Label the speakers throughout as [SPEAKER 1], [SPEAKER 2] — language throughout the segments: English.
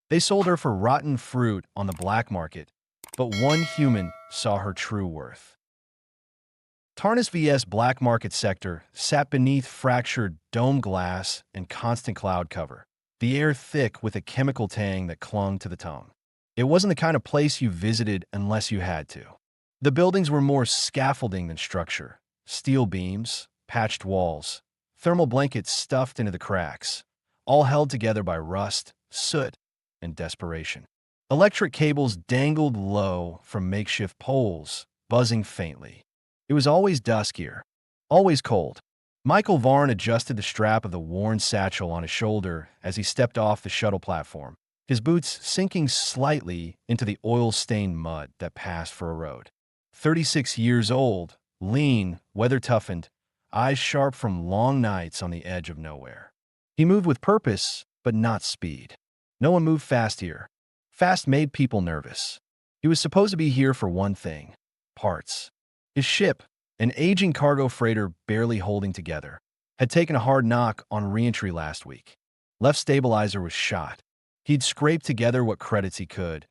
[SPEAKER 1] They sold her for rotten fruit on the black market, but one human saw her true worth. Tarnis vs. Black Market Sector sat beneath fractured dome glass and constant cloud cover, the air thick with a chemical tang that clung to the tongue. It wasn't the kind of place you visited unless you had to. The buildings were more scaffolding than structure. Steel beams, patched walls, thermal blankets stuffed into the cracks, all held together by rust, soot, and desperation. Electric cables dangled low from makeshift poles, buzzing faintly. It was always dusk here, always cold. Michael Varn adjusted the strap of the worn satchel on his shoulder as he stepped off the shuttle platform, his boots sinking slightly into the oil-stained mud that passed for a road. 36 years old, lean, weather-toughened, eyes sharp from long nights on the edge of nowhere. He moved with purpose, but not speed. No one moved fast here. Fast made people nervous. He was supposed to be here for one thing: parts. His ship, an aging cargo freighter barely holding together, had taken a hard knock on reentry last week. Left stabilizer was shot. He'd scraped together what credits he could,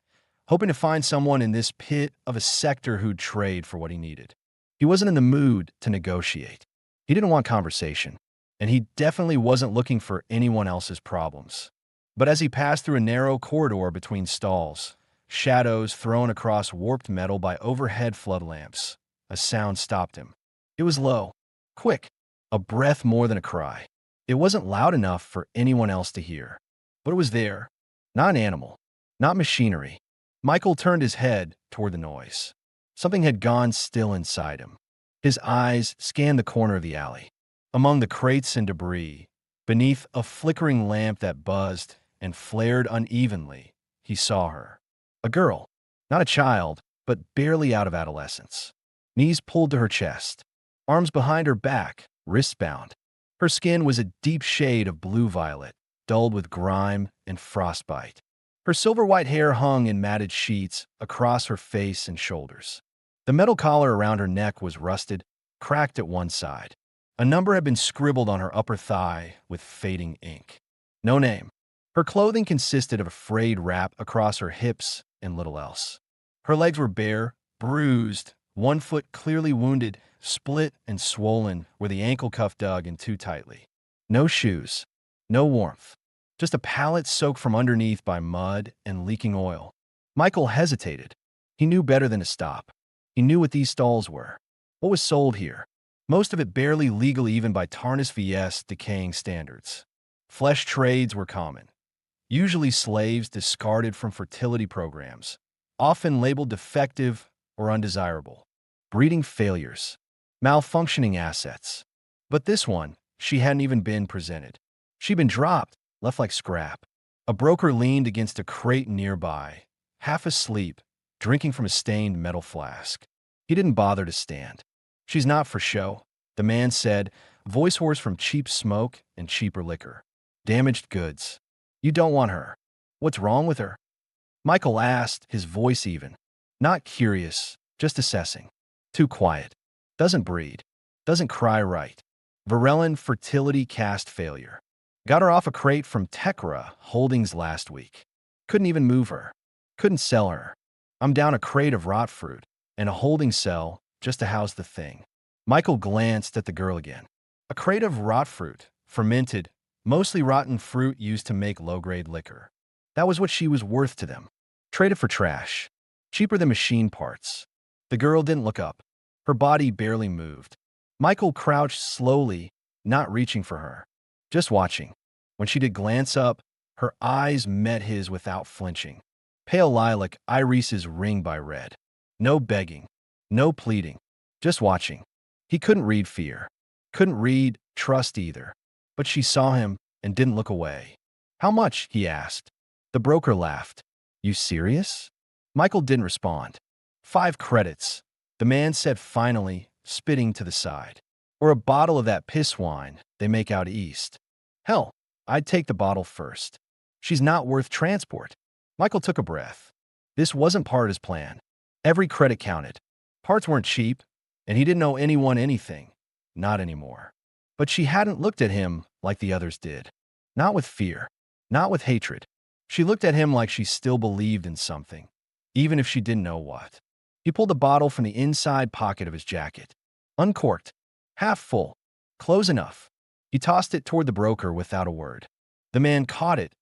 [SPEAKER 1] hoping to find someone in this pit of a sector who'd trade for what he needed. He wasn't in the mood to negotiate. He didn't want conversation, and he definitely wasn't looking for anyone else's problems. But as he passed through a narrow corridor between stalls, shadows thrown across warped metal by overhead flood lamps, a sound stopped him. It was low, quick, a breath more than a cry. It wasn't loud enough for anyone else to hear, but it was there. Not an animal, not machinery. Michael turned his head toward the noise. Something had gone still inside him. His eyes scanned the corner of the alley. Among the crates and debris, beneath a flickering lamp that buzzed and flared unevenly, he saw her. A girl, not a child, but barely out of adolescence. Knees pulled to her chest, arms behind her back, wrists bound. Her skin was a deep shade of blue-violet, dulled with grime and frostbite. Her silver-white hair hung in matted sheets across her face and shoulders. The metal collar around her neck was rusted, cracked at one side. A number had been scribbled on her upper thigh with fading ink. No name. Her clothing consisted of a frayed wrap across her hips and little else. Her legs were bare, bruised, one foot clearly wounded, split and swollen where the ankle cuff dug in too tightly. No shoes, no warmth, just a pallet soaked from underneath by mud and leaking oil. Michael hesitated. He knew better than to stop. He knew what these stalls were. What was sold here? Most of it barely legal even by Tarnis vs. decaying standards. Flesh trades were common. Usually slaves discarded from fertility programs, often labeled defective or undesirable. Breeding failures, malfunctioning assets. But this one, she hadn't even been presented. She'd been dropped, left like scrap. A broker leaned against a crate nearby, half asleep, drinking from a stained metal flask. He didn't bother to stand. "She's not for show," the man said, voice hoarse from cheap smoke and cheaper liquor. "Damaged goods. You don't want her. What's wrong with her?" Michael asked, his voice even. Not curious, just assessing. Too quiet. Doesn't breed. Doesn't cry right. Varellan fertility cast failure. Got her off a crate from Tekra Holdings last week. Couldn't even move her. Couldn't sell her. I'm down a crate of rot fruit and a holding cell just to house the thing. Michael glanced at the girl again. A crate of rot fruit, fermented, mostly rotten fruit used to make low-grade liquor. That was what she was worth to them. Traded for trash. Cheaper than machine parts. The girl didn't look up. Her body barely moved. Michael crouched slowly, not reaching for her, just watching. When she did glance up, her eyes met his without flinching. Pale lilac, irises ringed by red. No begging, no pleading, just watching. He couldn't read fear. Couldn't read trust either. But she saw him and didn't look away. "How much?" he asked. The broker laughed. "You serious?" Michael didn't respond. 5 credits, the man said finally, spitting to the side. "Or a bottle of that piss wine they make out east." "Hell, I'd take the bottle first. She's not worth transport." Michael took a breath. This wasn't part of his plan. Every credit counted. Parts weren't cheap, and he didn't owe anyone anything. Not anymore. But she hadn't looked at him like the others did. Not with fear. Not with hatred. She looked at him like she still believed in something, even if she didn't know what. He pulled the bottle from the inside pocket of his jacket. Uncorked. Half full. Close enough. He tossed it toward the broker without a word. The man caught it,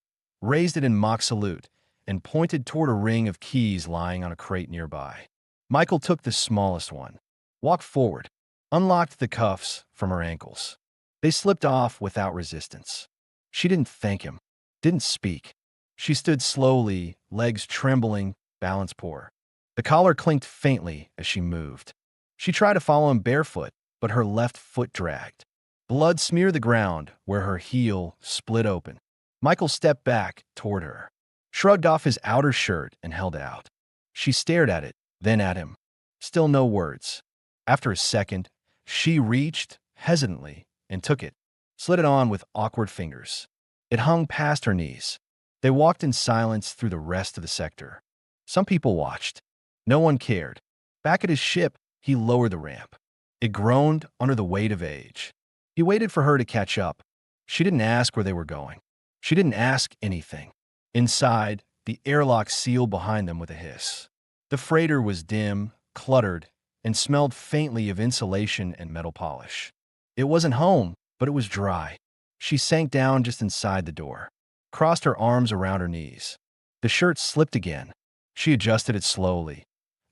[SPEAKER 1] raised it in mock salute, and pointed toward a ring of keys lying on a crate nearby. Michael took the smallest one, walked forward, unlocked the cuffs from her ankles. They slipped off without resistance. She didn't thank him, didn't speak. She stood slowly, legs trembling, balance poor. The collar clinked faintly as she moved. She tried to follow him barefoot, but her left foot dragged. Blood smeared the ground where her heel split open. Michael stepped back toward her, shrugged off his outer shirt, and held out. She stared at it, then at him. Still no words. After a second, she reached, hesitantly, and took it, slid it on with awkward fingers. It hung past her knees. They walked in silence through the rest of the sector. Some people watched. No one cared. Back at his ship, he lowered the ramp. It groaned under the weight of age. He waited for her to catch up. She didn't ask where they were going. She didn't ask anything. Inside, the airlock sealed behind them with a hiss. The freighter was dim, cluttered, and smelled faintly of insulation and metal polish. It wasn't home, but it was dry. She sank down just inside the door, crossed her arms around her knees. The shirt slipped again. She adjusted it slowly,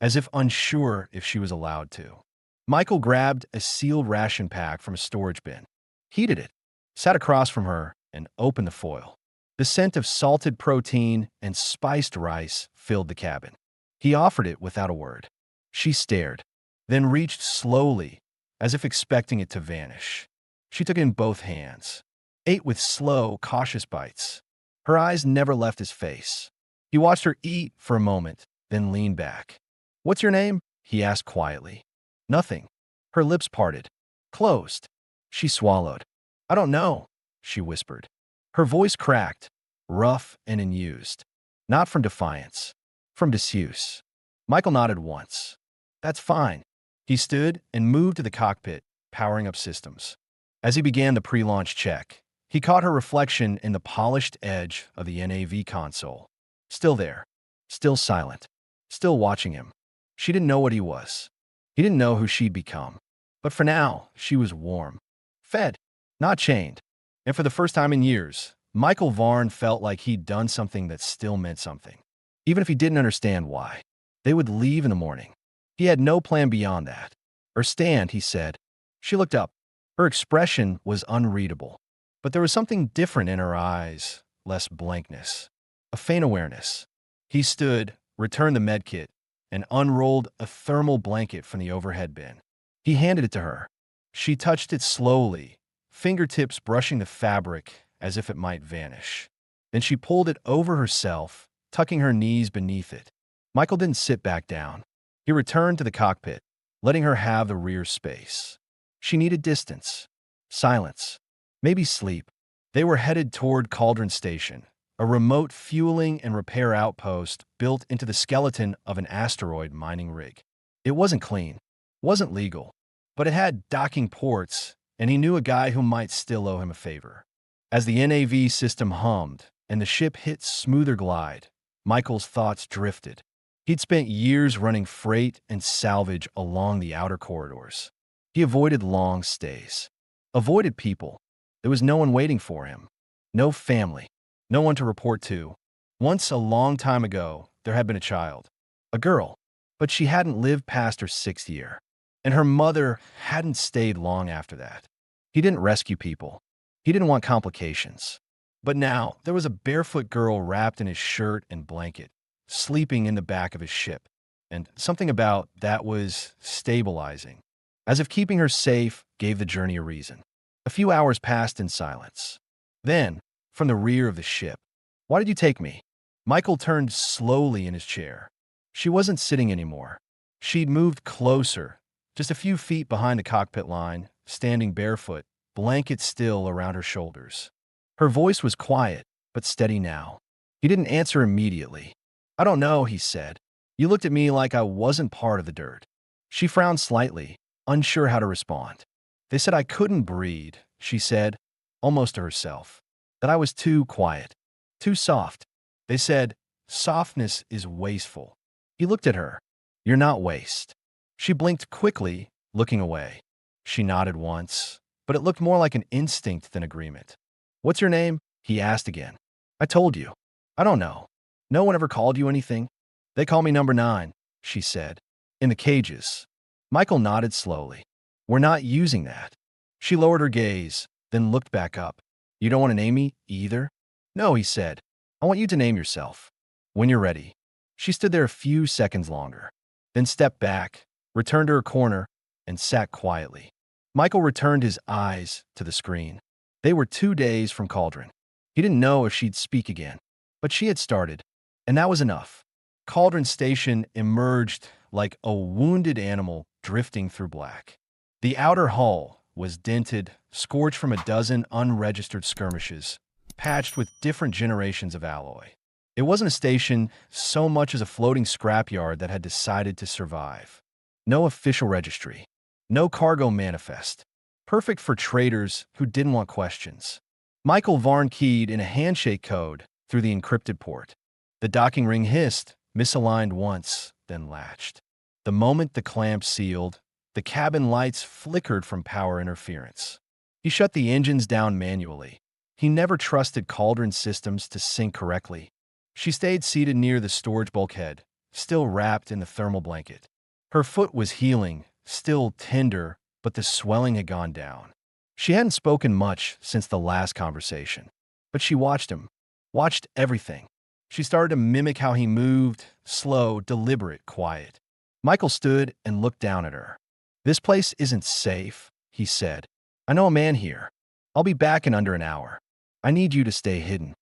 [SPEAKER 1] as if unsure if she was allowed to. Michael grabbed a sealed ration pack from a storage bin, heated it, sat across from her, and opened the foil. The scent of salted protein and spiced rice filled the cabin. He offered it without a word. She stared, then reached slowly, as if expecting it to vanish. She took it in both hands, ate with slow, cautious bites. Her eyes never left his face. He watched her eat for a moment, then leaned back. "What's your name?" he asked quietly. "Nothing." Her lips parted, closed. She swallowed. "I don't know," she whispered. Her voice cracked, rough and unused. Not from defiance, from disuse. Michael nodded once. "That's fine." He stood and moved to the cockpit, powering up systems. As he began the pre-launch check, he caught her reflection in the polished edge of the NAV console. Still there, still silent, still watching him. She didn't know what he was. He didn't know who she'd become. But for now, she was warm, fed, not chained. And for the first time in years, Michael Varn felt like he'd done something that still meant something, even if he didn't understand why. They would leave in the morning. He had no plan beyond that. "Or stand," he said. She looked up. Her expression was unreadable, but there was something different in her eyes, less blankness, a faint awareness. He stood, returned the medkit, and unrolled a thermal blanket from the overhead bin. He handed it to her. She touched it slowly, fingertips brushing the fabric as if it might vanish. Then she pulled it over herself, tucking her knees beneath it. Michael didn't sit back down. He returned to the cockpit, letting her have the rear space. She needed distance, silence, maybe sleep. They were headed toward Cauldron Station, a remote fueling and repair outpost built into the skeleton of an asteroid mining rig. It wasn't clean, wasn't legal, but it had docking ports, and he knew a guy who might still owe him a favor. As the NAV system hummed and the ship hit smoother glide, Michael's thoughts drifted. He'd spent years running freight and salvage along the outer corridors. He avoided long stays, avoided people. There was no one waiting for him, no family, no one to report to. Once, a long time ago, there had been a child, a girl, but she hadn't lived past her 6th year, and her mother hadn't stayed long after that. He didn't rescue people. He didn't want complications. But now, there was a barefoot girl wrapped in his shirt and blanket, sleeping in the back of his ship, and something about that was stabilizing, as if keeping her safe gave the journey a reason. A few hours passed in silence. Then, from the rear of the ship, "Why did you take me?" Michael turned slowly in his chair. She wasn't sitting anymore. She'd moved closer, just a few feet behind the cockpit line, standing barefoot, blanket still around her shoulders. Her voice was quiet, but steady now. He didn't answer immediately. "I don't know," he said. "You looked at me like I wasn't part of the dirt." She frowned slightly, unsure how to respond. "They said I couldn't breed," she said, almost to herself. "That I was too quiet, too soft. They said, softness is wasteful. He looked at her. You're not waste. She blinked quickly, looking away. She nodded once, but it looked more like an instinct than agreement. What's your name? He asked again. I told you. I don't know. No one ever called you anything? They call me number 9, she said. In the cages. Michael nodded slowly. We're not using that. She lowered her gaze, then looked back up. You don't want to name me either? No, he said. I want you to name yourself. When you're ready. She stood there a few seconds longer, then stepped back, returned to her corner, and sat quietly. Michael returned his eyes to the screen. They were 2 days from Cauldron. He didn't know if she'd speak again, but she had started, and that was enough. Cauldron Station emerged like a wounded animal drifting through black. The outer hull was dented, scorched from a dozen unregistered skirmishes, patched with different generations of alloy. It wasn't a station so much as a floating scrapyard that had decided to survive. No official registry. No cargo manifest. Perfect for traders who didn't want questions. Michael Varn keyed in a handshake code through the encrypted port. The docking ring hissed, misaligned once, then latched. The moment the clamp sealed, the cabin lights flickered from power interference. He shut the engines down manually. He never trusted Cauldron systems to sync correctly. She stayed seated near the storage bulkhead, still wrapped in the thermal blanket. Her foot was healing, still tender, but the swelling had gone down. She hadn't spoken much since the last conversation, but she watched him, watched everything. She started to mimic how he moved, slow, deliberate, quiet. Michael stood and looked down at her. This place isn't safe, he said. I know a man here. I'll be back in under an hour. I need you to stay hidden.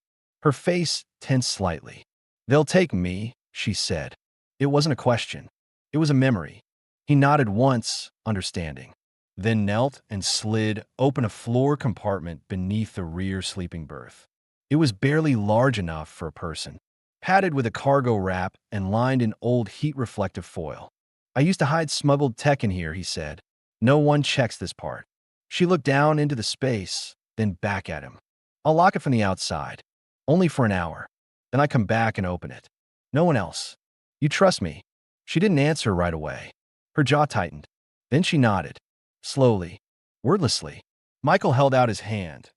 [SPEAKER 1] Her face tensed slightly. They'll take me, she said. It wasn't a question. It was a memory. He nodded once, understanding, then knelt and slid open a floor compartment beneath the rear sleeping berth. It was barely large enough for a person, padded with a cargo wrap and lined in old heat-reflective foil. I used to hide smuggled tech in here, he said. No one checks this part. She looked down into the space, then back at him. I'll lock it from the outside. Only for an hour. Then I come back and open it. No one else. You trust me? She didn't answer right away. Her jaw tightened. Then she nodded. Slowly, wordlessly. Michael held out his hand.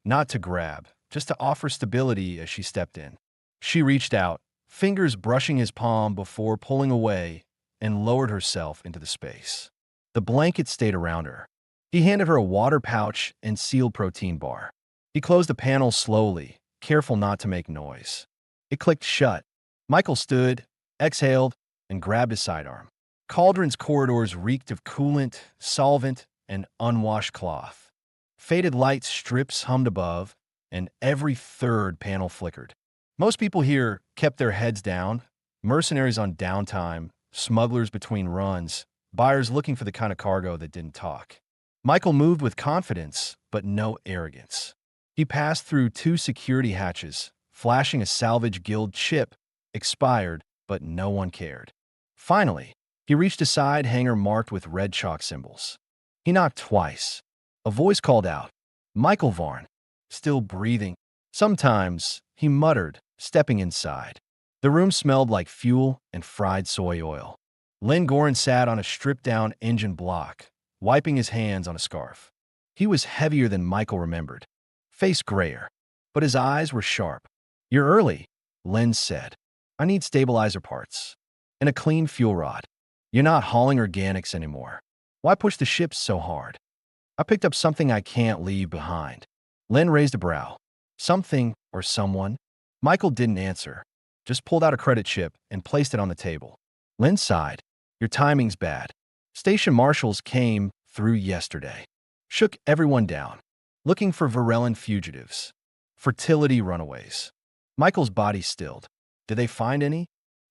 [SPEAKER 1] Not to grab, just to offer stability as she stepped in. She reached out, fingers brushing his palm before pulling away, and lowered herself into the space. The blanket stayed around her. He handed her a water pouch and sealed protein bar. He closed the panel slowly, careful not to make noise. It clicked shut. Michael stood, exhaled, and grabbed his sidearm. Cauldron's corridors reeked of coolant, solvent, and unwashed cloth. Faded light strips hummed above, and every third panel flickered. Most people here kept their heads down, mercenaries on downtime, smugglers between runs, buyers looking for the kind of cargo that didn't talk. Michael moved with confidence, but no arrogance. He passed through 2 security hatches, flashing a salvage guild chip, expired, but no one cared. Finally, he reached a side hangar marked with red chalk symbols. He knocked twice. A voice called out, Michael Varn, still breathing. Sometimes, he muttered, stepping inside. The room smelled like fuel and fried soy oil. Len Gorin sat on a stripped-down engine block, wiping his hands on a scarf. He was heavier than Michael remembered, face grayer, but his eyes were sharp. You're early, Len said. I need stabilizer parts and a clean fuel rod. You're not hauling organics anymore. Why push the ships so hard? I picked up something I can't leave behind. Len raised a brow. Something or someone? Michael didn't answer, just pulled out a credit chip and placed it on the table. Len sighed. Your timing's bad. Station marshals came through yesterday. Shook everyone down, looking for Varellan fugitives. Fertility runaways. Michael's body stilled. Did they find any?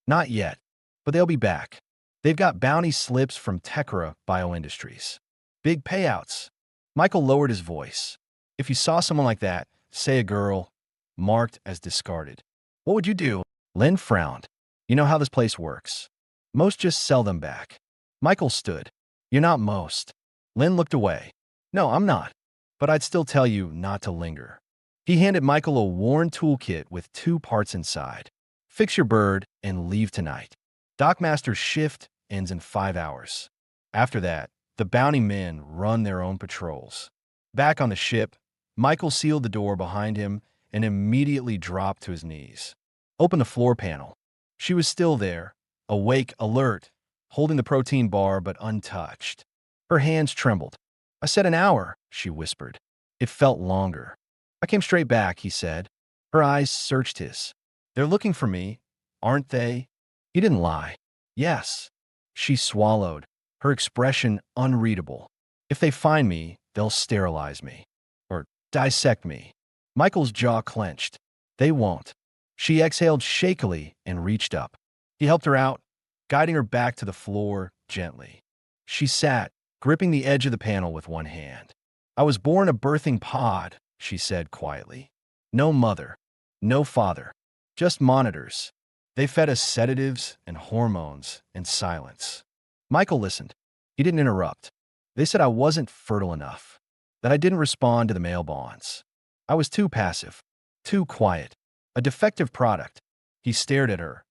[SPEAKER 1] Not yet, but they'll be back. They've got bounty slips from Tekra Bioindustries. Big payouts. Michael lowered his voice. If you saw someone like that, say a girl, marked as discarded, what would you do? Len frowned. You know how this place works. Most just sell them back. Michael stood. You're not most. Len looked away. No, I'm not. But I'd still tell you not to linger. He handed Michael a worn toolkit with 2 parts inside. Fix your bird and leave tonight. Dockmaster's shift ends in 5 hours. After that, the bounty men run their own patrols. Back on the ship, Michael sealed the door behind him and immediately dropped to his knees. Opened the floor panel. She was still there, awake, alert, holding the protein bar but untouched. Her hands trembled. "I said an hour," she whispered. It felt longer. "I came straight back," he said. Her eyes searched his. "They're looking for me, aren't they?" He didn't lie. "Yes." She swallowed, her expression unreadable. "If they find me, they'll sterilize me. Or dissect me." Michael's jaw clenched. "They won't." She exhaled shakily and reached up. He helped her out, guiding her back to the floor gently. She sat, gripping the edge of the panel with one hand. "I was born a birthing pod," she said quietly. "No mother, no father, just monitors. They fed us sedatives and hormones and silence." Michael listened. He didn't interrupt. "They said I wasn't fertile enough, that I didn't respond to the male bonds. I was too passive, too quiet, a defective product." He stared at her,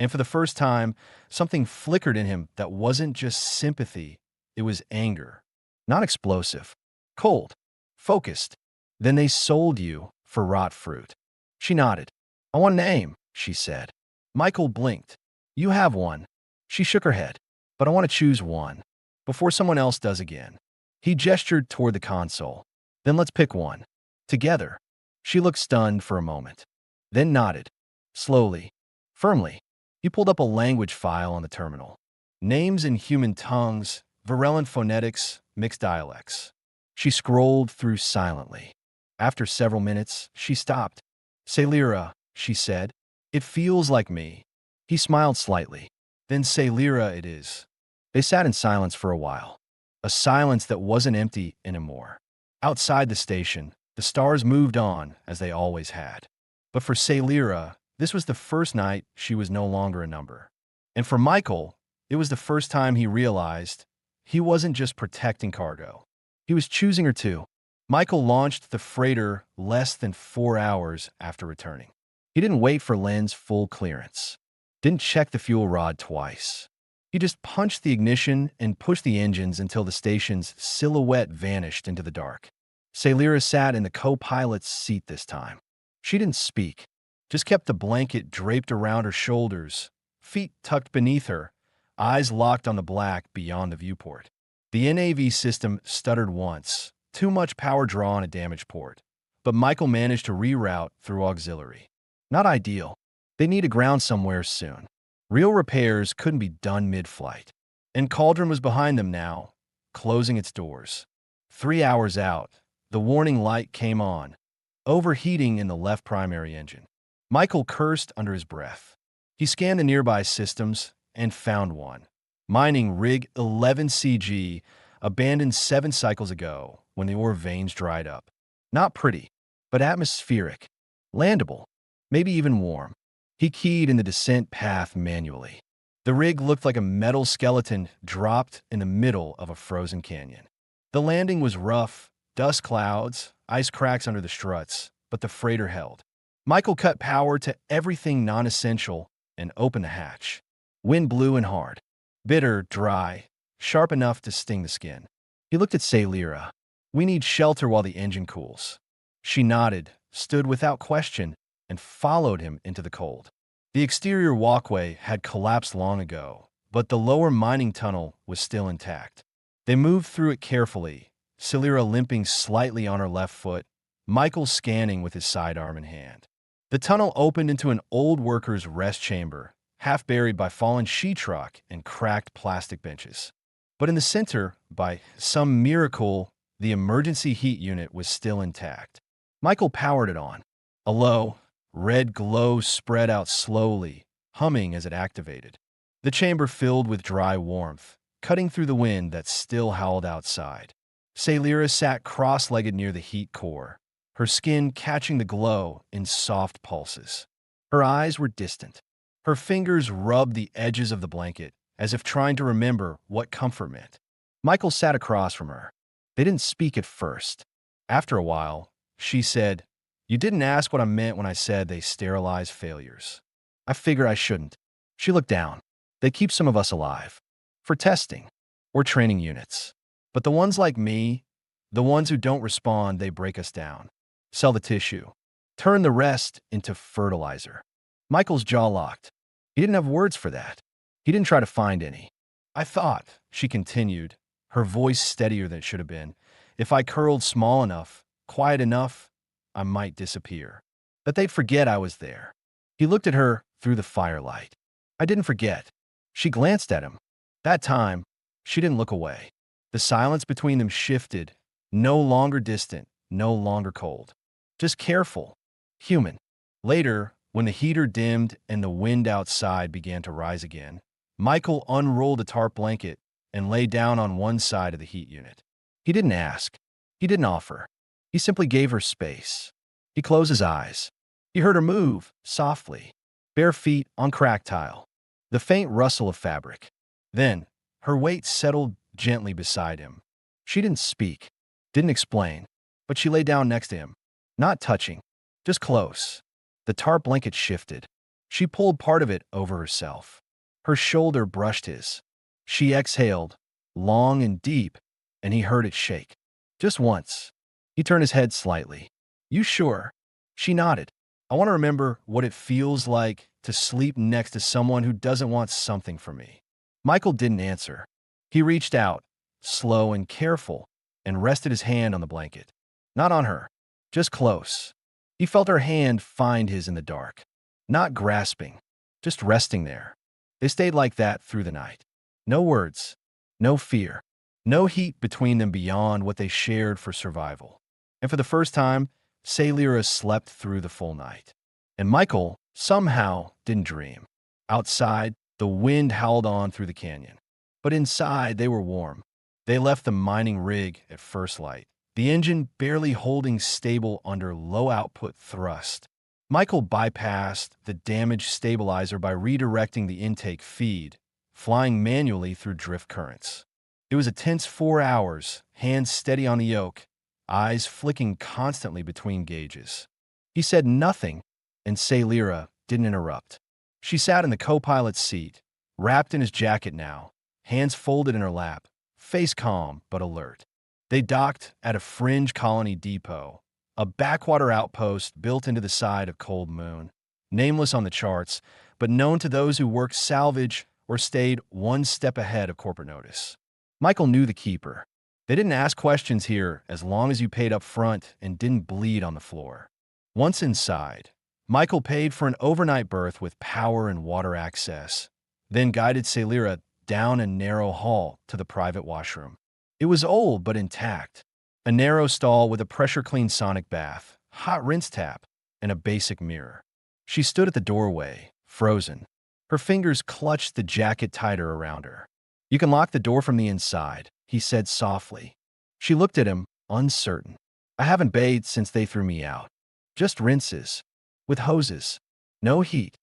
[SPEAKER 1] and for the first time, something flickered in him that wasn't just sympathy, it was anger. Not explosive, cold, focused. "Then they sold you for rot fruit." She nodded. "I want a name," she said. Michael blinked. "You have one." She shook her head. "But I want to choose one, before someone else does again." He gestured toward the console. "Then let's pick one. Together." She looked stunned for a moment, then nodded. Slowly, firmly. He pulled up a language file on the terminal. Names in human tongues, virulent phonetics, mixed dialects. She scrolled through silently. After several minutes, she stopped. "Celira," she said. "It feels like me." He smiled slightly. "Then Celira it is." They sat in silence for a while. A silence that wasn't empty anymore. Outside the station, the stars moved on as they always had. But for Celira, this was the first night she was no longer a number. And for Michael, it was the first time he realized he wasn't just protecting cargo. He was choosing her too. Michael launched the freighter less than 4 hours after returning. He didn't wait for Len's full clearance. Didn't check the fuel rod twice. He just punched the ignition and pushed the engines until the station's silhouette vanished into the dark. Celira sat in the co-pilot's seat this time. She didn't speak, just kept the blanket draped around her shoulders, feet tucked beneath her, eyes locked on the black beyond the viewport. The NAV system stuttered once, too much power draw on a damaged port, but Michael managed to reroute through auxiliary. Not ideal. They need a ground somewhere soon. Real repairs couldn't be done mid-flight. And Cauldron was behind them now, closing its doors. 3 hours out, the warning light came on, overheating in the left primary engine. Michael cursed under his breath. He scanned the nearby systems and found one. Mining rig 11CG, abandoned 7 cycles ago when the ore veins dried up. Not pretty, but atmospheric. Landable, maybe even warm. He keyed in the descent path manually. The rig looked like a metal skeleton dropped in the middle of a frozen canyon. The landing was rough, dust clouds, ice cracks under the struts, but the freighter held. Michael cut power to everything non-essential and opened the hatch. Wind blew and hard. Bitter, dry, sharp enough to sting the skin. He looked at Celira. "We need shelter while the engine cools." She nodded, stood without question, and followed him into the cold. The exterior walkway had collapsed long ago, but the lower mining tunnel was still intact. They moved through it carefully, Celira limping slightly on her left foot, Michael scanning with his sidearm in hand. The tunnel opened into an old worker's rest chamber, half buried by fallen sheetrock and cracked plastic benches. But in the center, by some miracle, the emergency heat unit was still intact. Michael powered it on. A low, red glow spread out slowly, humming as it activated. The chamber filled with dry warmth, cutting through the wind that still howled outside. Celira sat cross-legged near the heat core, her skin catching the glow in soft pulses. Her eyes were distant. Her fingers rubbed the edges of the blanket, as if trying to remember what comfort meant. Michael sat across from her. They didn't speak at first. After a while, she said, You didn't ask what I meant when I said they sterilize failures. I figure I shouldn't. She looked down. They keep some of us alive. For testing. Or training units. But the ones like me, the ones who don't respond, they break us down. Sell the tissue. Turn the rest into fertilizer. Michael's jaw locked. He didn't have words for that. He didn't try to find any. I thought, she continued, her voice steadier than it should have been, if I curled small enough, quiet enough, I might disappear. That they'd forget I was there. He looked at her through the firelight. I didn't forget. She glanced at him. That time, she didn't look away. The silence between them shifted, no longer distant, no longer cold. Just careful, human. Later, when the heater dimmed and the wind outside began to rise again, Michael unrolled a tarp blanket and lay down on one side of the heat unit. He didn't ask. He didn't offer. He simply gave her space. He closed his eyes. He heard her move, softly, bare feet on cracked tile, the faint rustle of fabric. Then, her weight settled gently beside him. She didn't speak, didn't explain, but she lay down next to him, not touching, just close. The tarp blanket shifted. She pulled part of it over herself. Her shoulder brushed his. She exhaled, long and deep, and he heard it shake. Just once. He turned his head slightly. You sure? She nodded. I want to remember what it feels like to sleep next to someone who doesn't want something from me. Michael didn't answer. He reached out, slow and careful, and rested his hand on the blanket. Not on her, just close. He felt her hand find his in the dark. Not grasping, just resting there. They stayed like that through the night. No words, no fear, no heat between them beyond what they shared for survival. And for the first time, Sailira slept through the full night. And Michael, somehow, didn't dream. Outside, the wind howled on through the canyon. But inside, they were warm. They left the mining rig at first light, the engine barely holding stable under low-output thrust. Michael bypassed the damaged stabilizer by redirecting the intake feed, flying manually through drift currents. It was a tense 4 hours, hands steady on the yoke, eyes flicking constantly between gauges. He said nothing, and Sailira didn't interrupt. She sat in the co-pilot's seat, wrapped in his jacket now, hands folded in her lap, face calm but alert. They docked at a fringe colony depot, a backwater outpost built into the side of Cold Moon, nameless on the charts, but known to those who worked salvage or stayed one step ahead of corporate notice. Michael knew the keeper. They didn't ask questions here as long as you paid up front and didn't bleed on the floor. Once inside, Michael paid for an overnight berth with power and water access, then guided Sailira down a narrow hall to the private washroom. It was old but intact. A narrow stall with a pressure-clean sonic bath, hot rinse tap, and a basic mirror. She stood at the doorway, frozen. Her fingers clutched the jacket tighter around her. You can lock the door from the inside, he said softly. She looked at him, uncertain. I haven't bathed since they threw me out. Just rinses. With hoses. No heat.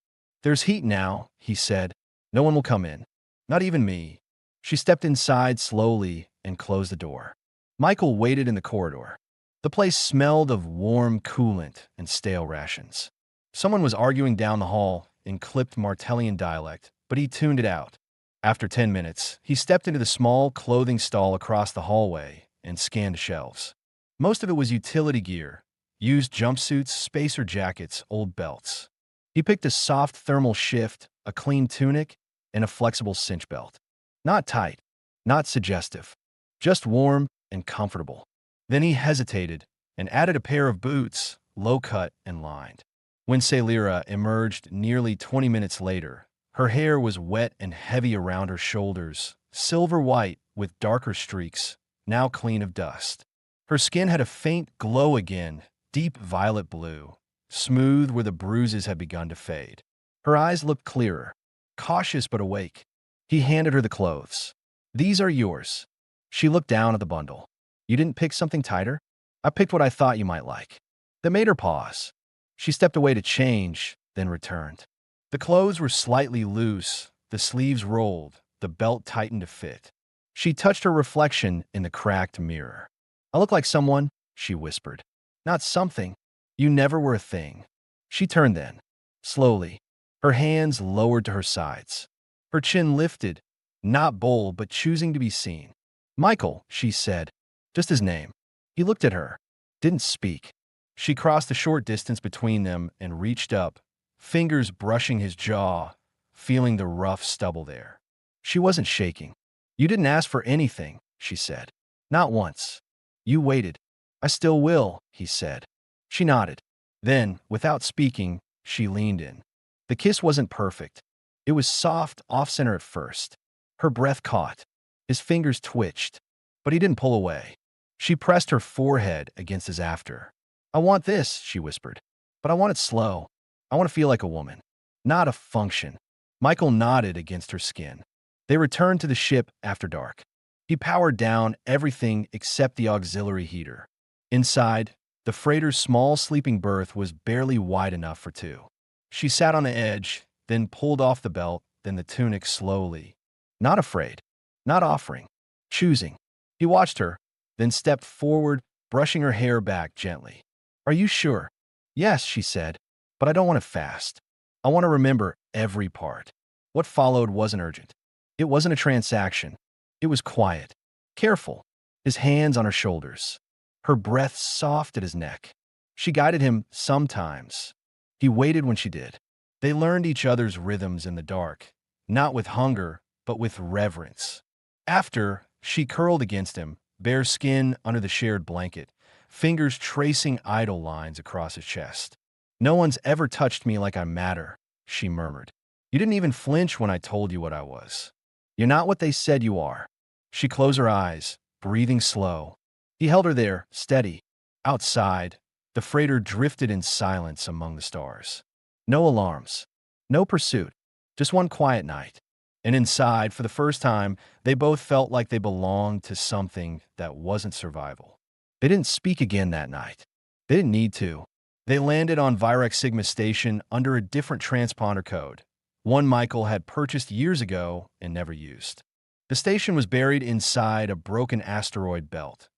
[SPEAKER 1] There's heat now, he said. No one will come in. Not even me. She stepped inside slowly and closed the door. Michael waited in the corridor. The place smelled of warm coolant and stale rations. Someone was arguing down the hall in clipped Martellian dialect, but he tuned it out. After 10 minutes, he stepped into the small clothing stall across the hallway and scanned shelves. Most of it was utility gear, used jumpsuits, spacer jackets, old belts. He picked a soft thermal shift, a clean tunic, and a flexible cinch belt. Not tight, not suggestive, just warm and comfortable. Then he hesitated and added a pair of boots, low-cut and lined. When Sailira emerged nearly 20 minutes later, her hair was wet and heavy around her shoulders, silver white with darker streaks, now clean of dust. Her skin had a faint glow again, deep violet blue, smooth where the bruises had begun to fade. Her eyes looked clearer, cautious but awake. He handed her the clothes. These are yours. She looked down at the bundle. You didn't pick something tighter? I picked what I thought you might like. That made her pause. She stepped away to change, then returned. The clothes were slightly loose, the sleeves rolled, the belt tightened to fit. She touched her reflection in the cracked mirror. I look like someone, she whispered. Not something. You never were a thing. She turned then, slowly, her hands lowered to her sides. Her chin lifted, not bold but choosing to be seen. Michael, she said, just his name. He looked at her, didn't speak. She crossed the short distance between them and reached up, fingers brushing his jaw, feeling the rough stubble there. She wasn't shaking. You didn't ask for anything, she said. Not once. You waited. I still will, he said. She nodded. Then, without speaking, she leaned in. The kiss wasn't perfect. It was soft, off-center at first. Her breath caught. His fingers twitched, but he didn't pull away. She pressed her forehead against his after. I want this, she whispered. But I want it slow. I want to feel like a woman, not a function. Michael nodded against her skin. They returned to the ship after dark. He powered down everything except the auxiliary heater. Inside, the freighter's small sleeping berth was barely wide enough for two. She sat on the edge, then pulled off the belt, then the tunic slowly. Not afraid, not offering, choosing. He watched her, then stepped forward, brushing her hair back gently. Are you sure? Yes, she said, but I don't want it fast. I want to remember every part. What followed wasn't urgent. It wasn't a transaction. It was quiet, careful, his hands on her shoulders, her breath soft at his neck. She guided him sometimes. He waited when she did. They learned each other's rhythms in the dark, not with hunger, but with reverence. After, she curled against him, bare skin under the shared blanket, fingers tracing idle lines across his chest. No one's ever touched me like I matter, she murmured. You didn't even flinch when I told you what I was. You're not what they said you are. She closed her eyes, breathing slow. He held her there, steady. Outside, the freighter drifted in silence among the stars. No alarms, no pursuit, just one quiet night. And inside, for the first time, they both felt like they belonged to something that wasn't survival. They didn't speak again that night. They didn't need to. They landed on Virex Sigma Station under a different transponder code, one Michael had purchased years ago and never used. The station was buried inside a broken asteroid belt,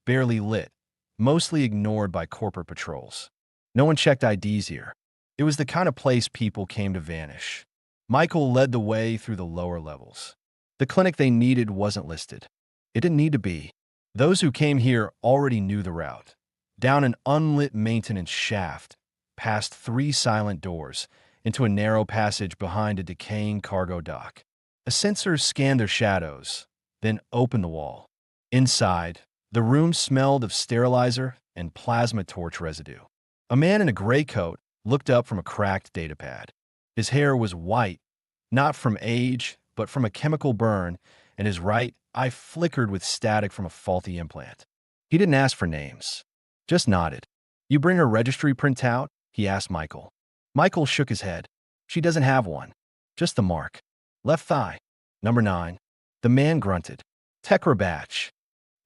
[SPEAKER 1] barely lit, mostly ignored by corporate patrols. No one checked IDs here. It was the kind of place people came to vanish. Michael led the way through the lower levels. The clinic they needed wasn't listed. It didn't need to be. Those who came here already knew the route. Down an unlit maintenance shaft, past 3 silent doors, into a narrow passage behind a decaying cargo dock. A sensor scanned their shadows, then opened the wall. Inside, the room smelled of sterilizer and plasma torch residue. A man in a gray coat looked up from a cracked datapad. His hair was white, not from age, but from a chemical burn, and his right eye flickered with static from a faulty implant. He didn't ask for names, just nodded. You bring her registry printout? He asked Michael. Michael shook his head. She doesn't have one. Just the mark. Left thigh. Number 9. The man grunted. Tekra batch.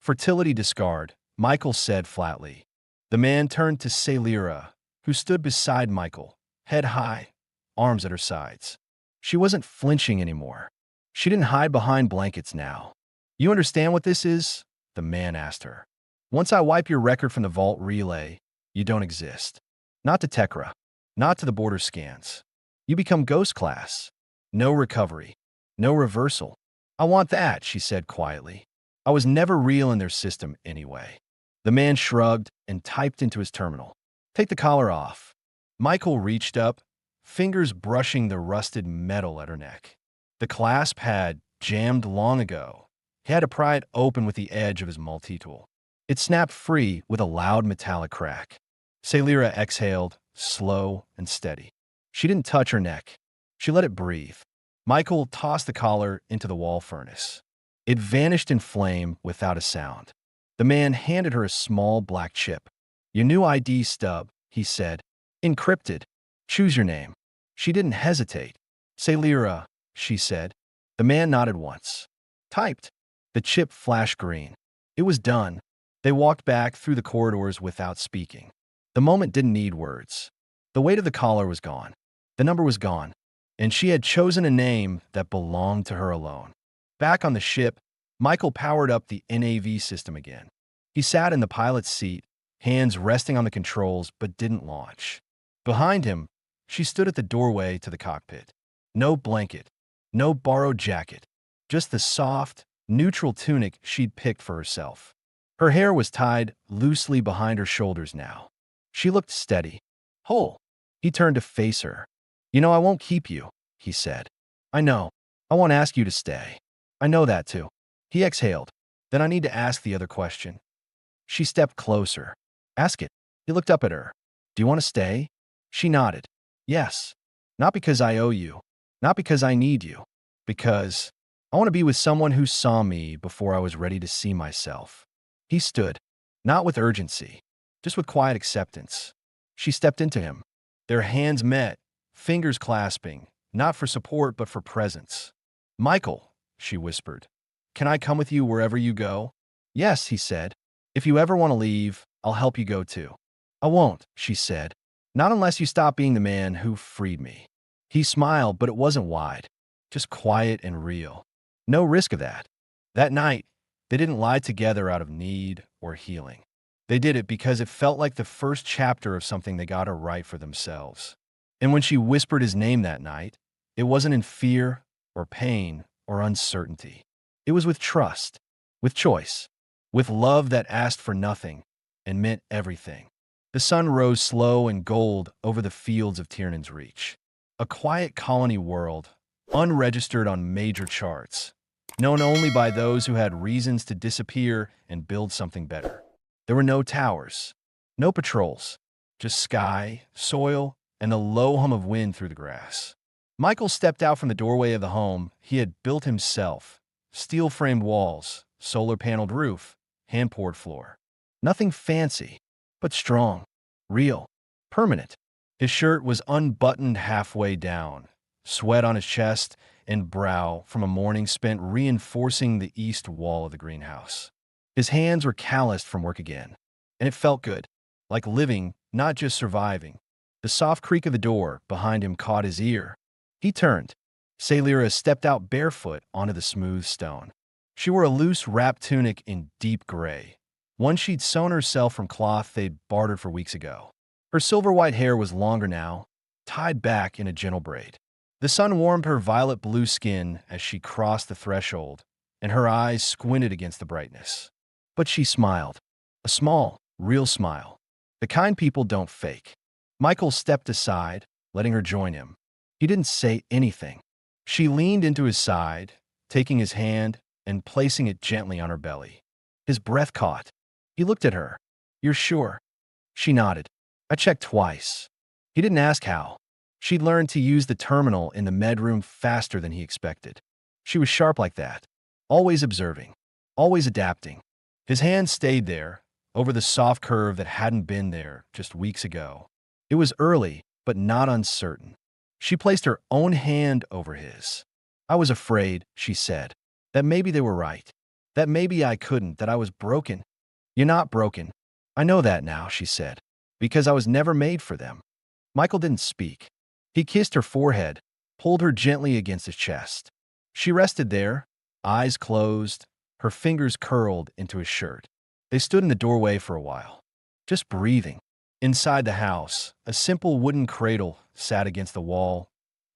[SPEAKER 1] Fertility discard, Michael said flatly. The man turned to Celira, who stood beside Michael, head high, arms at her sides. She wasn't flinching anymore. She didn't hide behind blankets now. You understand what this is? The man asked her. Once I wipe your record from the vault relay, you don't exist. Not to Tekra. Not to the border scans. You become ghost class. No recovery. No reversal. I want that, she said quietly. I was never real in their system anyway. The man shrugged and typed into his terminal. Take the collar off. Michael reached up, fingers brushing the rusted metal at her neck. The clasp had jammed long ago. He had to pry it open with the edge of his multi-tool. It snapped free with a loud metallic crack. Celira exhaled, slow and steady. She didn't touch her neck. She let it breathe. Michael tossed the collar into the wall furnace. It vanished in flame without a sound. The man handed her a small black chip. Your new ID stub, he said. Encrypted. Choose your name. She didn't hesitate. Celira, she said. The man nodded once. Typed. The chip flashed green. It was done. They walked back through the corridors without speaking. The moment didn't need words. The weight of the collar was gone. The number was gone. And she had chosen a name that belonged to her alone. Back on the ship, Michael powered up the NAV system again. He sat in the pilot's seat, hands resting on the controls but didn't launch. Behind him, she stood at the doorway to the cockpit. No blanket, no borrowed jacket, just the soft, neutral tunic she'd picked for herself. Her hair was tied loosely behind her shoulders now. She looked steady, whole. He turned to face her. "You know I won't keep you," he said. "I know. I won't ask you to stay. I know that too." He exhaled. "Then I need to ask the other question." She stepped closer. "Ask it." He looked up at her. "Do you want to stay?" She nodded. "Yes. Not because I owe you. Not because I need you. Because I want to be with someone who saw me before I was ready to see myself." He stood, not with urgency, just with quiet acceptance. She stepped into him. Their hands met, fingers clasping, not for support but for presence. "Michael," she whispered, "can I come with you wherever you go?" "Yes," he said. "If you ever want to leave, I'll help you go too." "I won't," she said. "Not unless you stop being the man who freed me." He smiled, but it wasn't wide, just quiet and real. No risk of that. That night, they didn't lie together out of need or healing. They did it because it felt like the first chapter of something they got to write for themselves. And when she whispered his name that night, it wasn't in fear or pain or uncertainty. It was with trust, with choice, with love that asked for nothing and meant everything. The sun rose slow and gold over the fields of Tiernan's Reach. A quiet colony world, unregistered on major charts, known only by those who had reasons to disappear and build something better. There were no towers, no patrols, just sky, soil, and the low hum of wind through the grass. Michael stepped out from the doorway of the home he had built himself. Steel-framed walls, solar-paneled roof, hand-poured floor. Nothing fancy, but strong, real, permanent. His shirt was unbuttoned halfway down, sweat on his chest and brow from a morning spent reinforcing the east wall of the greenhouse. His hands were calloused from work again, and it felt good, like living, not just surviving. The soft creak of the door behind him caught his ear. He turned. Salira stepped out barefoot onto the smooth stone. She wore a loose wrap tunic in deep gray, one she'd sewn herself from cloth they'd bartered for weeks ago. Her silver-white hair was longer now, tied back in a gentle braid. The sun warmed her violet-blue skin as she crossed the threshold, and her eyes squinted against the brightness. But she smiled. A small, real smile. The kind people don't fake. Michael stepped aside, letting her join him. He didn't say anything. She leaned into his side, taking his hand and placing it gently on her belly. His breath caught. He looked at her. "You're sure?" She nodded. "I checked twice." He didn't ask how. She'd learned to use the terminal in the med room faster than he expected. She was sharp like that, always observing, always adapting. His hand stayed there, over the soft curve that hadn't been there just weeks ago. It was early, but not uncertain. She placed her own hand over his. "I was afraid," she said, "that maybe they were right. That maybe I couldn't, that I was broken." "You're not broken. I know that now," she said, "because I was never made for them." Michael didn't speak. He kissed her forehead, pulled her gently against his chest. She rested there, eyes closed, her fingers curled into his shirt. They stood in the doorway for a while, just breathing. Inside the house, a simple wooden cradle sat against the wall,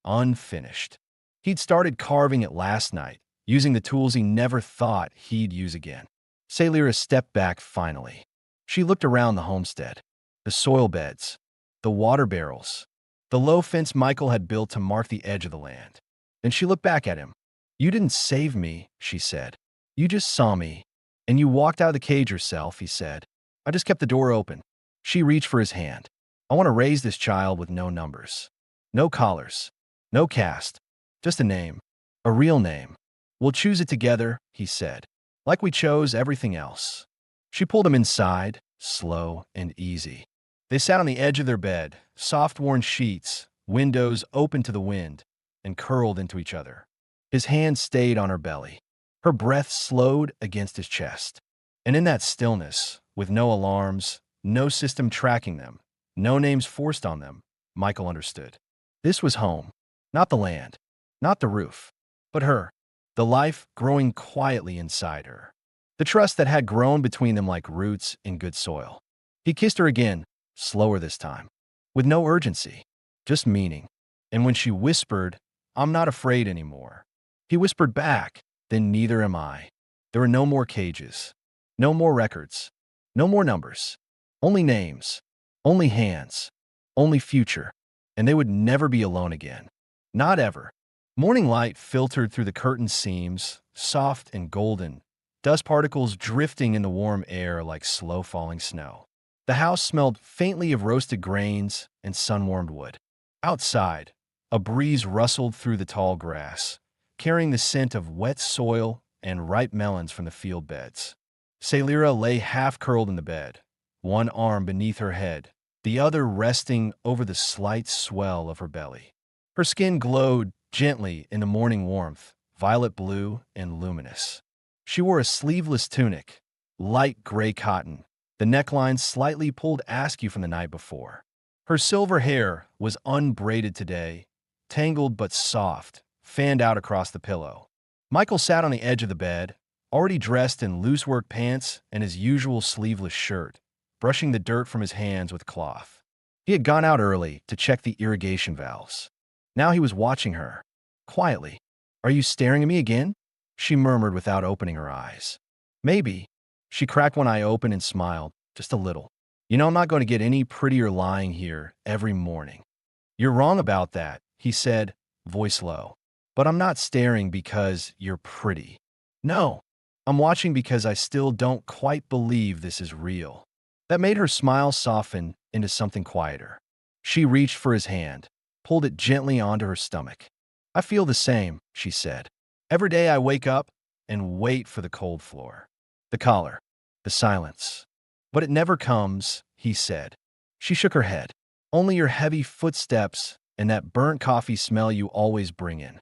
[SPEAKER 1] unfinished. He'd started carving it last night, using the tools he never thought he'd use again. Salira stepped back finally. She looked around the homestead, the soil beds, the water barrels, the low fence Michael had built to mark the edge of the land. Then she looked back at him. "You didn't save me," she said. "You just saw me. And you walked out of the cage yourself," he said. "I just kept the door open." She reached for his hand. "I want to raise this child with no numbers. No collars. No caste. Just a name. A real name. We'll choose it together," he said, "like we chose everything else." She pulled him inside, slow and easy. They sat on the edge of their bed, soft worn sheets, windows open to the wind, and curled into each other. His hand stayed on her belly. Her breath slowed against his chest. And in that stillness, with no alarms, no system tracking them, no names forced on them, Michael understood. This was home. Not the land, not the roof, but her, the life growing quietly inside her. The trust that had grown between them like roots in good soil. He kissed her again, slower this time, with no urgency, just meaning. And when she whispered, "I'm not afraid anymore," he whispered back, "Then neither am I." There were no more cages, no more records, no more numbers, only names, only hands, only future, and they would never be alone again. Not ever. Morning light filtered through the curtain seams, soft and golden, dust particles drifting in the warm air like slow-falling snow. The house smelled faintly of roasted grains and sun-warmed wood. Outside, a breeze rustled through the tall grass, carrying the scent of wet soil and ripe melons from the field beds. Celira lay half-curled in the bed, one arm beneath her head, the other resting over the slight swell of her belly. Her skin glowed gently in the morning warmth, violet blue and luminous. She wore a sleeveless tunic, light gray cotton, the neckline slightly pulled askew from the night before. Her silver hair was unbraided today, tangled but soft, fanned out across the pillow. Michael sat on the edge of the bed, already dressed in loose work pants and his usual sleeveless shirt, brushing the dirt from his hands with cloth. He had gone out early to check the irrigation valves. Now he was watching her, quietly. "Are you staring at me again?" she murmured without opening her eyes. "Maybe." She cracked one eye open and smiled, just a little. "You know I'm not going to get any prettier lying here every morning." "You're wrong about that," he said, voice low. "But I'm not staring because you're pretty. No, I'm watching because I still don't quite believe this is real." That made her smile soften into something quieter. She reached for his hand, pulled it gently onto her stomach. "I feel the same," she said. "Every day I wake up and wait for the cold floor. The collar, the silence. But it never comes," he said. She shook her head. "Only your heavy footsteps and that burnt coffee smell you always bring in."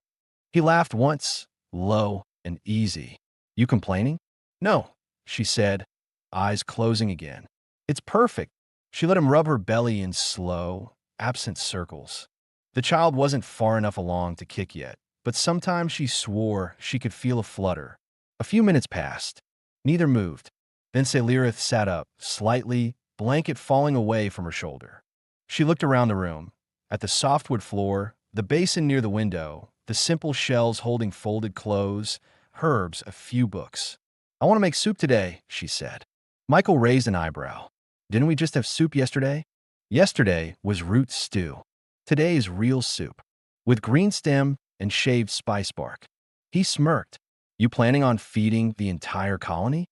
[SPEAKER 1] He laughed once, low and easy. "You complaining?" "No," she said, eyes closing again. "It's perfect." She let him rub her belly in slow, absent circles. The child wasn't far enough along to kick yet, but sometimes she swore she could feel a flutter. A few minutes passed. Neither moved. Then Celirith sat up, slightly, blanket falling away from her shoulder. She looked around the room, at the softwood floor, the basin near the window, the simple shelves holding folded clothes, herbs, a few books. "I want to make soup today," she said. Michael raised an eyebrow. "Didn't we just have soup yesterday?" "Yesterday was root stew. Today is real soup, with green stem and shaved spice bark." He smirked. "You planning on feeding the entire colony?"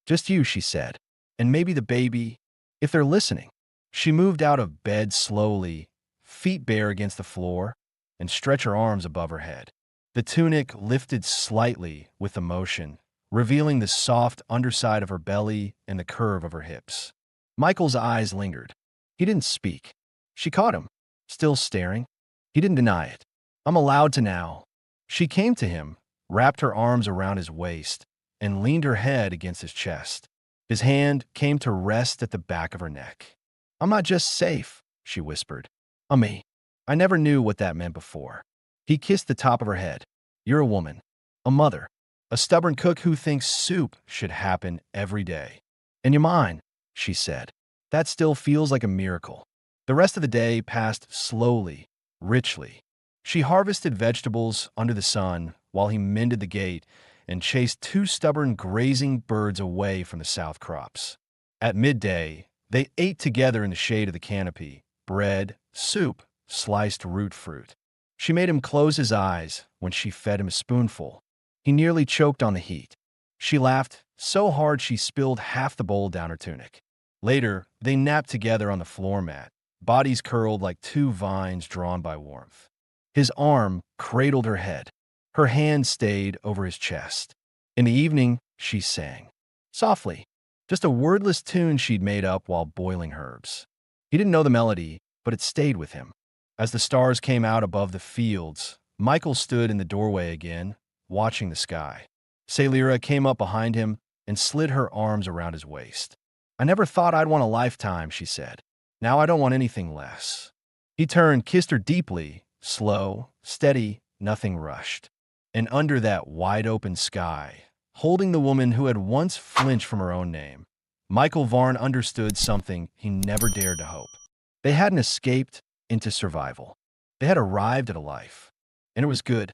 [SPEAKER 1] "Just you," she said, "and maybe the baby, if they're listening." She moved out of bed slowly, feet bare against the floor, and stretched her arms above her head. The tunic lifted slightly with the motion, revealing the soft underside of her belly and the curve of her hips. Michael's eyes lingered. He didn't speak. She caught him, still staring. He didn't deny it. "I'm allowed to now." She came to him, wrapped her arms around his waist, and leaned her head against his chest. His hand came to rest at the back of her neck. "I'm not just safe," she whispered. "I'm me." I never knew what that meant before. He kissed the top of her head. "You're a woman, a mother, a stubborn cook who thinks soup should happen every day. And you're mine," she said. "That still feels like a miracle." The rest of the day passed slowly, richly. She harvested vegetables under the sun while he mended the gate and chased two stubborn grazing birds away from the south crops. At midday, they ate together in the shade of the canopy, bread, soup, sliced root fruit. She made him close his eyes when she fed him a spoonful. He nearly choked on the heat. She laughed so hard she spilled half the bowl down her tunic. Later, they napped together on the floor mat, bodies curled like two vines drawn by warmth. His arm cradled her head. Her hand stayed over his chest. In the evening, she sang. Softly, just a wordless tune she'd made up while boiling herbs. He didn't know the melody, but it stayed with him. As the stars came out above the fields, Michael stood in the doorway again, watching the sky. Celira came up behind him and slid her arms around his waist. "I never thought I'd want a lifetime," she said. "Now I don't want anything less." He turned, kissed her deeply, slow, steady, nothing rushed. And under that wide-open sky, holding the woman who had once flinched from her own name, Michael Varn understood something he never dared to hope. They hadn't escaped into survival. They had arrived at a life. And it was good.